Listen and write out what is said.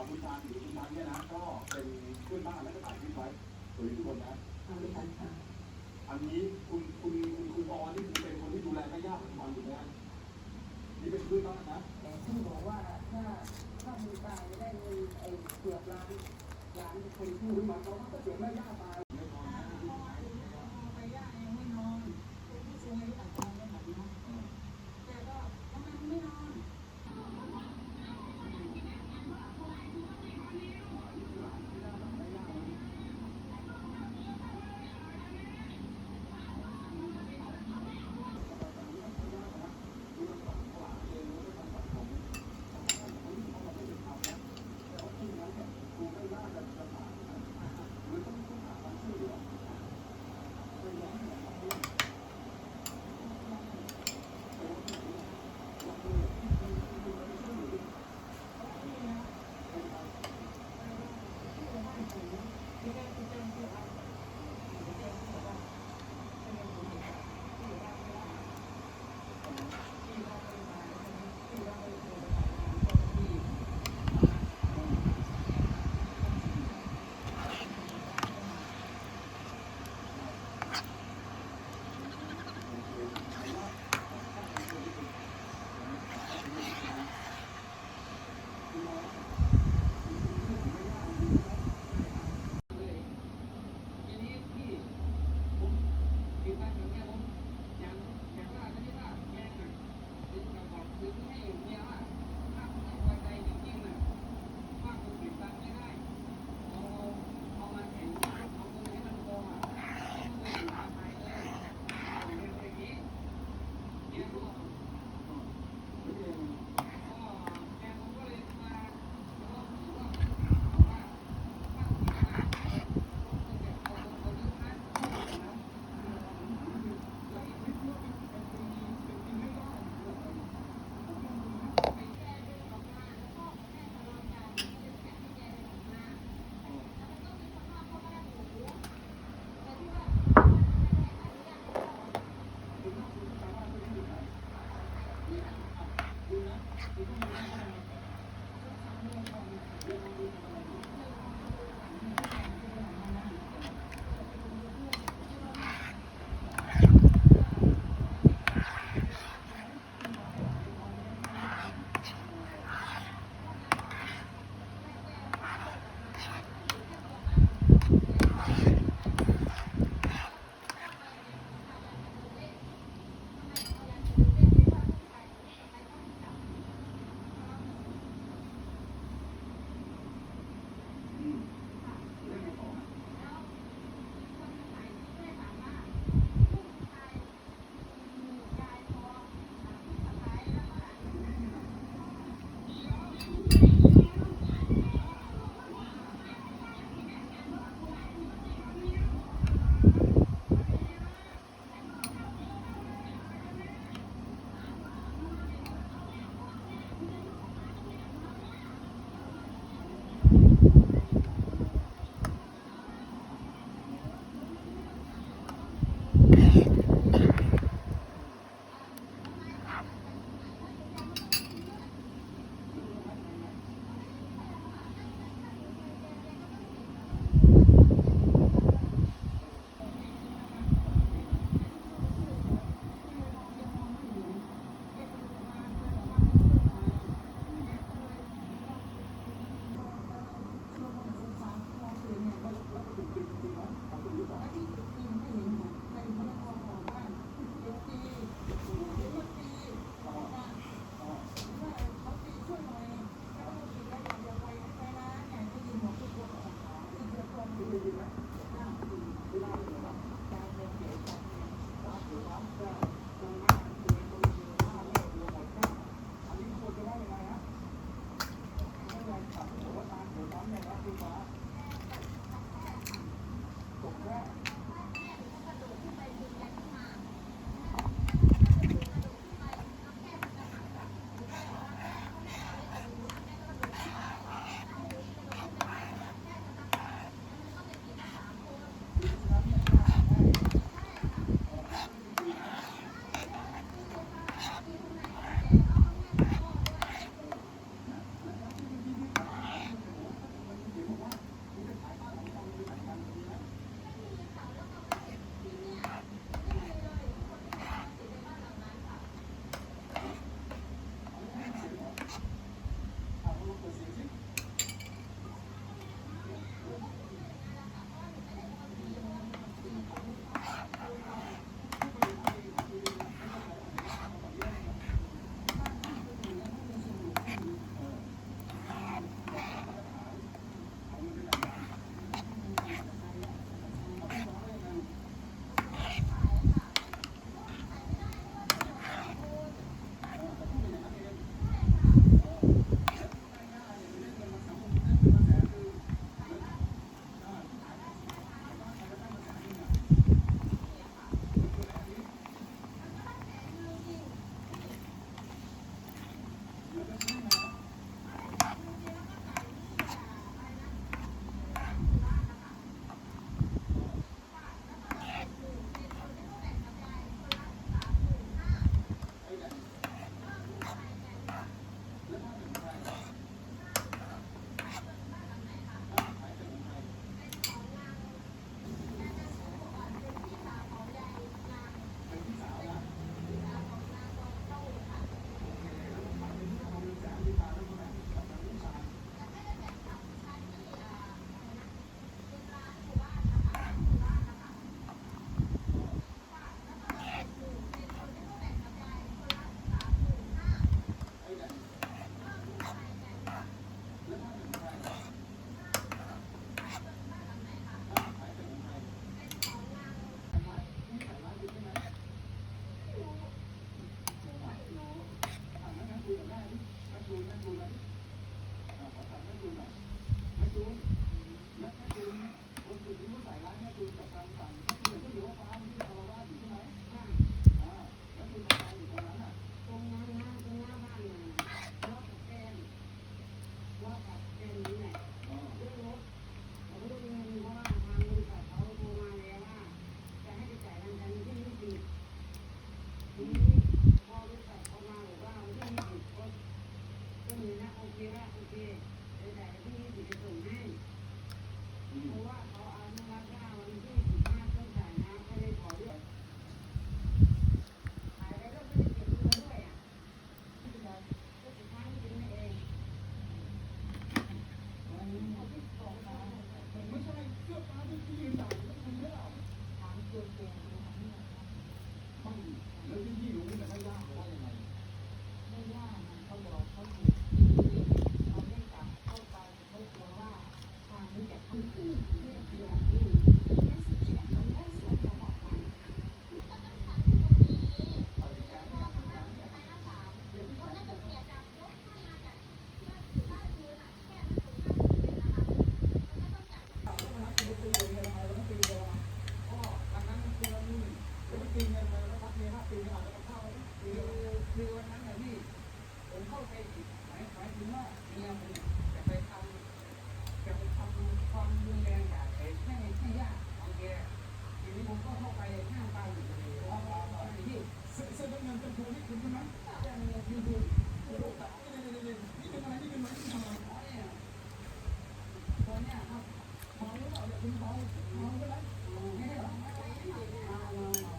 คุณชานหรือคุณชันเนี่ยนะก็เป็นเพื่อนบ้านแล้วก็ถ่ายคลิปไว้ตัวนี้ทุกคนนะอันนี้คุณออนี่คือเป็นคนที่ดูแลแม่ย่าปัจจุบันถูกไหมนี่เป็นเพื่อนบ้านนะแต่ซึ่งบอกว่าถ้ามีตายได้เงินเกือบล้านคนพูดมาเขาก็เสียแม่ย่าตาย คุยกับทางฝั่งก็คือเหลือว่าฟ้าที่คารวะอยู่ใช่ไหมแล้วคุณทำงานอยู่ตรงนั้นอ่ะ ตรงนั้นนะตรงหน้าบ้านน่ะรถกับแกนว่ากับแกนนี่แหละเรื่องรถเราไม่ได้เงินเพราะว่าทางบริษัทเขาโทรมาแล้วว่าจะให้ไปจ่ายทางการที่ไม่ติดทีนี้พอบริษัทเขามาบอกว่าวันที่ไม่ติดก็มีนะโอเคว่าโอเคเดี๋ยวจ่ายวันที่ไม่ติดจะส่งให้เพราะว่าเขาอนุมัติว่าวันที่15ต้องจ่ายนะก็เลยขอเลือกขายแล้วก็ไม่ได้เก็บเงินด้วยอ่ะก็สุดท้ายไม่เป็นเอง ไม่ใช่เสื้อฟ้าที่ยืนด่าไม่คุณไม่เอา ถามตัวแกนะคะเนี่ย ไม่แล้วที่พี่รู้เนี่ยไม่ยากเพราะว่ายังไง ไม่ยากนะเขาบอกเขาถูกเขาไม่กลับเข้าไปเขากลัวว่าทางนี้จะทำขึ้นเรื่องเดียวนี่ไม่สิเขียนมันได้ส่วนจะบอกไปคือวันนั้นนะพี่ผมเข้าใจผิดหมายถึงว่าเมียผมจะไปทำความรุนแรงกับให้ญาติของแกทีนี้ผมก็เข้าไปห้ามปรามอยู่เลยพี่ เสื้อน้ำเงินเป็นครูนี่คุณใช่ไหม จะมีคือ นี่เป็นอะไรนี่เป็นอะไรที่ทำอะไร ตัวเนี้ยครับ เมาหรือเปล่าเนี่ยคุณเมาไปแล้ว ไม่ได้หรอก